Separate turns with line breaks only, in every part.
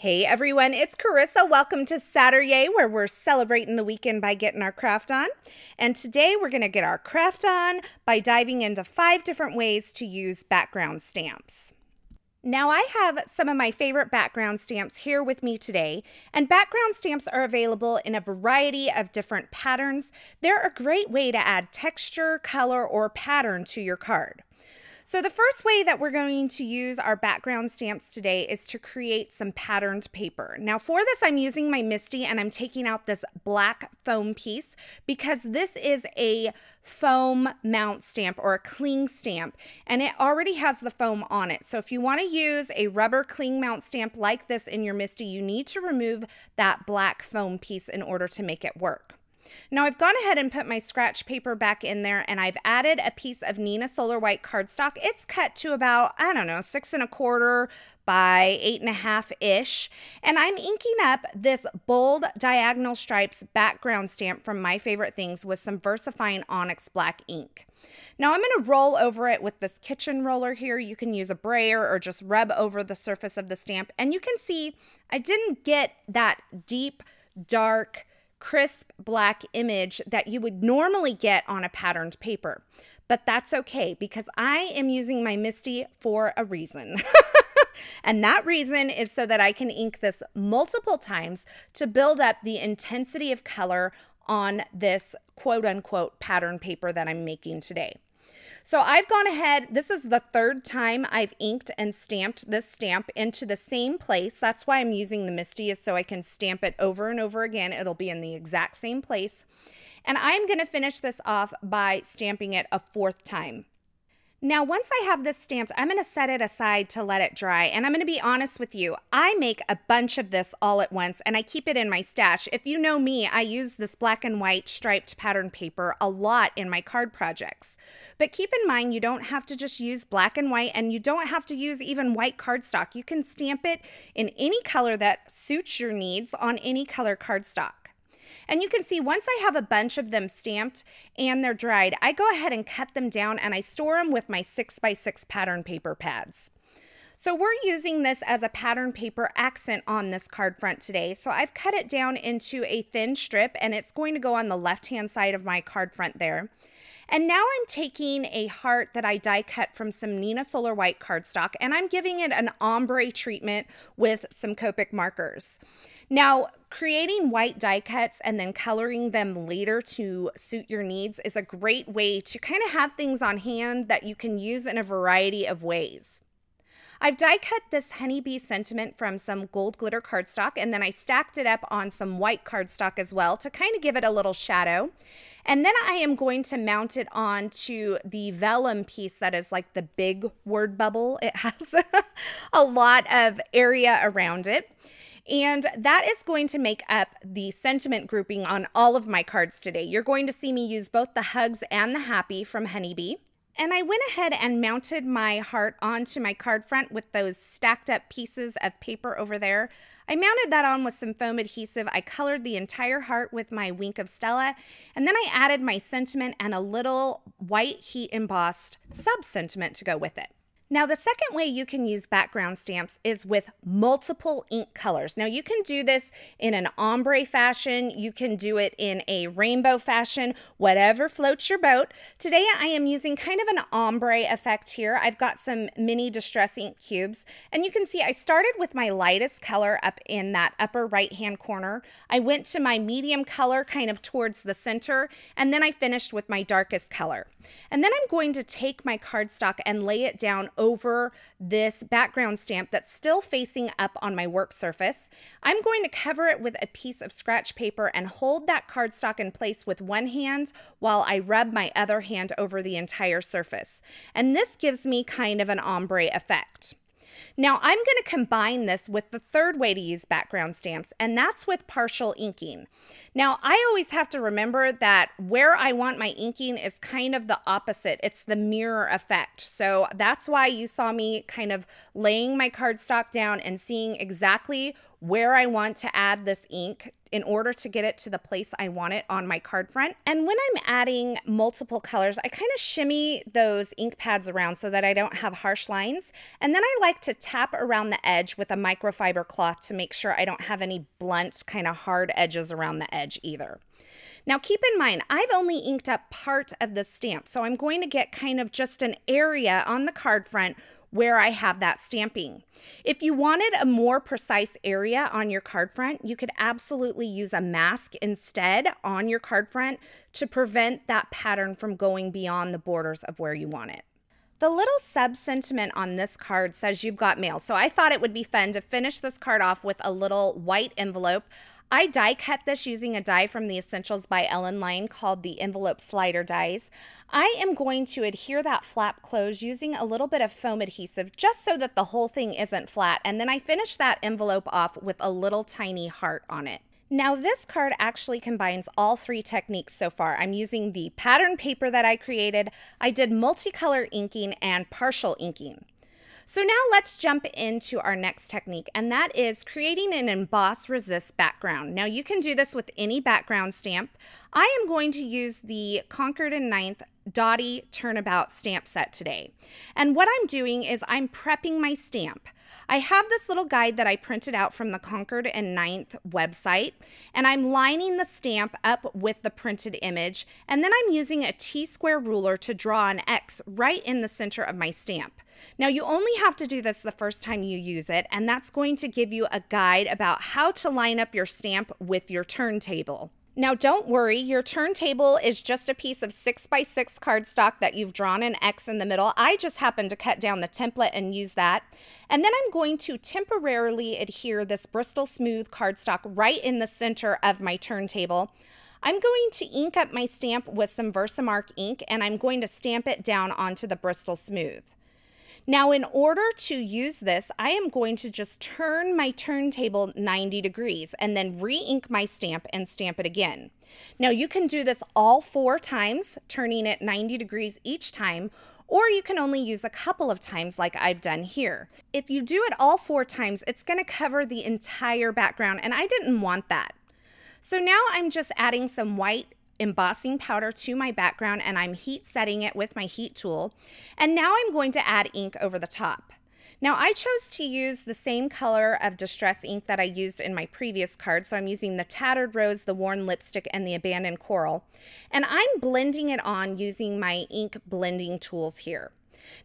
Hey everyone, it's Carissa. Welcome to Satur-YAY, where we're celebrating the weekend by getting our craft on. And today we're going to get our craft on by diving into 5 different ways to use background stamps. Now I have some of my favorite background stamps here with me today, and background stamps are available in a variety of different patterns. They're a great way to add texture, color, or pattern to your card. So the first way that we're going to use our background stamps today is to create some patterned paper. Now for this, I'm using my Misty and I'm taking out this black foam piece because this is a foam mount stamp or a cling stamp, and it already has the foam on it. So if you want to use a rubber cling mount stamp like this in your Misty, you need to remove that black foam piece in order to make it work. Now I've gone ahead and put my scratch paper back in there, and I've added a piece of Neenah Solar White cardstock. It's cut to about, 6 1/4 by 8 1/2-ish. And I'm inking up this bold diagonal stripes background stamp from My Favorite Things with some VersaFine Onyx black ink. Now I'm going to roll over it with this kitchen roller here. You can use a brayer or just rub over the surface of the stamp. And you can see I didn't get that deep, dark, crisp black image that you would normally get on a patterned paper. But that's okay because I am using my Misty for a reason. And that reason is so that I can ink this multiple times to build up the intensity of color on this quote-unquote pattern paper that I'm making today. So I've gone ahead, this is the 3rd time I've inked and stamped this stamp into the same place. That's why I'm using the Misty, is so I can stamp it over and over again. It'll be in the exact same place. And I'm going to finish this off by stamping it a 4th time. Now, once I have this stamped, I'm going to set it aside to let it dry. And I'm going to be honest with you, I make a bunch of this all at once and I keep it in my stash. If you know me, I use this black and white striped pattern paper a lot in my card projects. But keep in mind, you don't have to just use black and white, and you don't have to use even white cardstock. You can stamp it in any color that suits your needs on any color cardstock. And you can see once I have a bunch of them stamped and they're dried, I go ahead and cut them down and I store them with my 6x6 pattern paper pads. So we're using this as a pattern paper accent on this card front today. So I've cut it down into a thin strip, and it's going to go on the left-hand side of my card front there. And now I'm taking a heart that I die cut from some Neenah Solar White cardstock, and I'm giving it an ombre treatment with some Copic markers. Now, creating white die cuts and then coloring them later to suit your needs is a great way to kind of have things on hand that you can use in a variety of ways. I've die cut this honeybee sentiment from some gold glitter cardstock, and then I stacked it up on some white cardstock as well to kind of give it a little shadow. And then I am going to mount it onto the vellum piece that is like the big word bubble. It has a lot of area around it. And that is going to make up the sentiment grouping on all of my cards today. You're going to see me use both the hugs and the happy from Honeybee. And I went ahead and mounted my heart onto my card front with those stacked up pieces of paper over there. I mounted that on with some foam adhesive. I colored the entire heart with my Wink of Stella, and then I added my sentiment and a little white heat embossed sub-sentiment to go with it. Now, the second way you can use background stamps is with multiple ink colors. Now, you can do this in an ombre fashion. You can do it in a rainbow fashion, whatever floats your boat. Today, I am using kind of an ombre effect here. I've got some mini distress ink cubes, and you can see I started with my lightest color up in that upper right-hand corner. I went to my medium color kind of towards the center, and then I finished with my darkest color. And then I'm going to take my cardstock and lay it down over this background stamp that's still facing up on my work surface. I'm going to cover it with a piece of scratch paper and hold that cardstock in place with one hand while I rub my other hand over the entire surface. And this gives me kind of an ombre effect. Now I'm going to combine this with the 3rd way to use background stamps, and that's with partial inking. Now I always have to remember that where I want my inking is kind of the opposite. It's the mirror effect. So that's why you saw me kind of laying my cardstock down and seeing exactly where I want to add this ink in order to get it to the place I want it on my card front. And when I'm adding multiple colors, I kind of shimmy those ink pads around so that I don't have harsh lines. And then I like to tap around the edge with a microfiber cloth to make sure I don't have any blunt, kind of hard edges around the edge either. Now keep in mind, I've only inked up part of the stamp, so I'm going to get kind of just an area on the card front where I have that stamping. If you wanted a more precise area on your card front, you could absolutely use a mask instead on your card front to prevent that pattern from going beyond the borders of where you want it. The little sub-sentiment on this card says you've got mail, so I thought it would be fun to finish this card off with a little white envelope. I die cut this using a die from the Essentials by Ellen Line called the envelope slider dies. I am going to adhere that flap closed using a little bit of foam adhesive just so that the whole thing isn't flat, and then I finish that envelope off with a little tiny heart on it. Now this card actually combines all three techniques so far. I'm using the pattern paper that I created, I did multicolor inking, and partial inking. So now let's jump into our next technique, and that is creating an emboss resist background. Now you can do this with any background stamp. I am going to use the Concord and 9th Dottie Turnabout stamp set today. And what I'm doing is I'm prepping my stamp. I have this little guide that I printed out from the Concord and 9th website, and I'm lining the stamp up with the printed image, and then I'm using a T-square ruler to draw an X right in the center of my stamp. Now you only have to do this the first time you use it, and that's going to give you a guide about how to line up your stamp with your turntable. Now don't worry, your turntable is just a piece of 6x6 cardstock that you've drawn an X in the middle. I just happened to cut down the template and use that. And then I'm going to temporarily adhere this Bristol Smooth cardstock right in the center of my turntable. I'm going to ink up my stamp with some Versamark ink, and I'm going to stamp it down onto the Bristol Smooth. Now, in order to use this, I am going to just turn my turntable 90 degrees and then re-ink my stamp and stamp it again. Now, you can do this all 4 times, turning it 90 degrees each time, or you can only use a couple of times like I've done here. If you do it all 4 times, it's going to cover the entire background, and I didn't want that. So now I'm just adding some white embossing powder to my background, and I'm heat setting it with my heat tool. And now I'm going to add ink over the top. Now I chose to use the same color of distress ink that I used in my previous card, so I'm using the Tattered Rose, the Worn Lipstick, and the Abandoned Coral. And I'm blending it on using my ink blending tools here.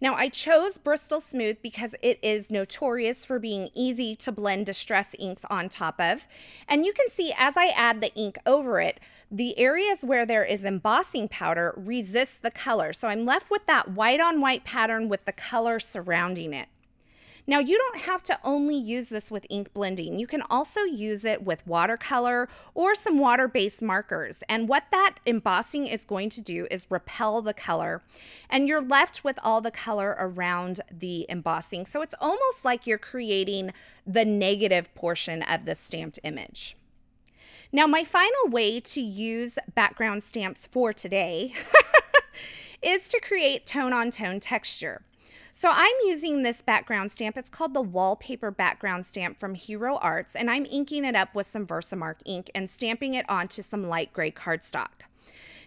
Now I chose Bristol Smooth because it is notorious for being easy to blend distress inks on top of. And you can see as I add the ink over it, the areas where there is embossing powder resist the color. So I'm left with that white on white pattern with the color surrounding it. Now you don't have to only use this with ink blending. You can also use it with watercolor or some water-based markers. And what that embossing is going to do is repel the color, and you're left with all the color around the embossing. So it's almost like you're creating the negative portion of the stamped image. Now my final way to use background stamps for today is to create tone-on-tone texture. So I'm using this background stamp. It's called the Wallpaper Background Stamp from Hero Arts, and I'm inking it up with some Versamark ink and stamping it onto some light gray cardstock.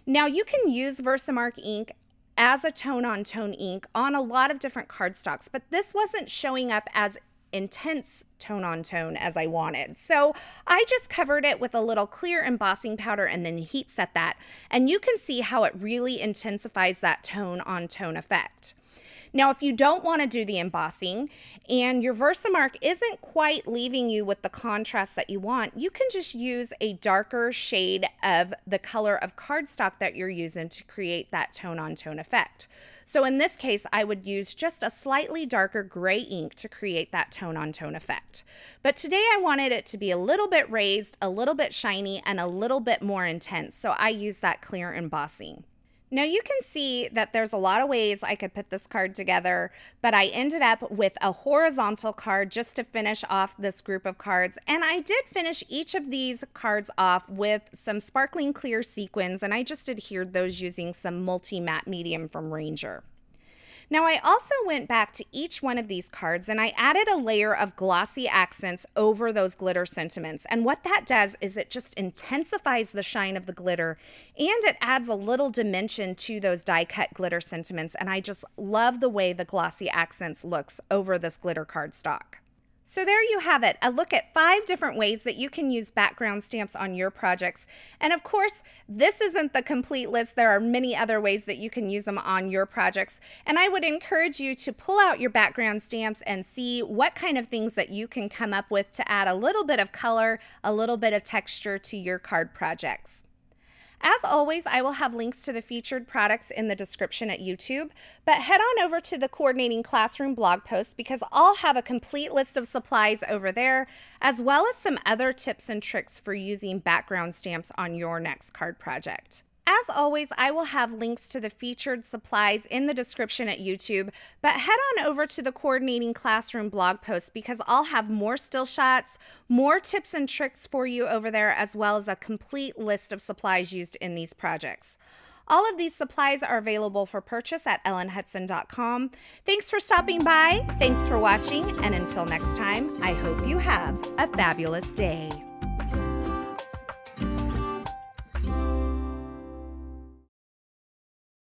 Now you can use Versamark ink as a tone-on-tone ink on a lot of different cardstocks, but this wasn't showing up as intense tone-on-tone as I wanted. So I just covered it with a little clear embossing powder and then heat set that, and you can see how it really intensifies that tone-on-tone effect. Now, if you don't want to do the embossing and your Versamark isn't quite leaving you with the contrast that you want, you can just use a darker shade of the color of cardstock that you're using to create that tone-on-tone effect. So in this case, I would use just a slightly darker gray ink to create that tone-on-tone effect. But today I wanted it to be a little bit raised, a little bit shiny, and a little bit more intense, so I used that clear embossing. Now you can see that there's a lot of ways I could put this card together, but I ended up with a horizontal card just to finish off this group of cards. And I did finish each of these cards off with some sparkling clear sequins, and I just adhered those using some multi-matte medium from Ranger. Now I also went back to each one of these cards and I added a layer of glossy accents over those glitter sentiments. And what that does is it just intensifies the shine of the glitter and it adds a little dimension to those die cut glitter sentiments. And I just love the way the glossy accents looks over this glitter cardstock. So there you have it, a look at 5 different ways that you can use background stamps on your projects. And of course, this isn't the complete list. There are many other ways that you can use them on your projects. And I would encourage you to pull out your background stamps and see what kind of things that you can come up with to add a little bit of color, a little bit of texture to your card projects. As always, I will have links to the featured products in the description at YouTube, but head on over to the Coordinating Classroom blog post because I'll have a complete list of supplies over there, as well as some other tips and tricks for using background stamps on your next card project. As always, I will have links to the featured supplies in the description at YouTube, but head on over to the Coordinating Classroom blog post because I'll have more still shots, more tips and tricks for you over there, as well as a complete list of supplies used in these projects. All of these supplies are available for purchase at ellenhudson.com. Thanks for stopping by, thanks for watching, and until next time, I hope you have a fabulous day.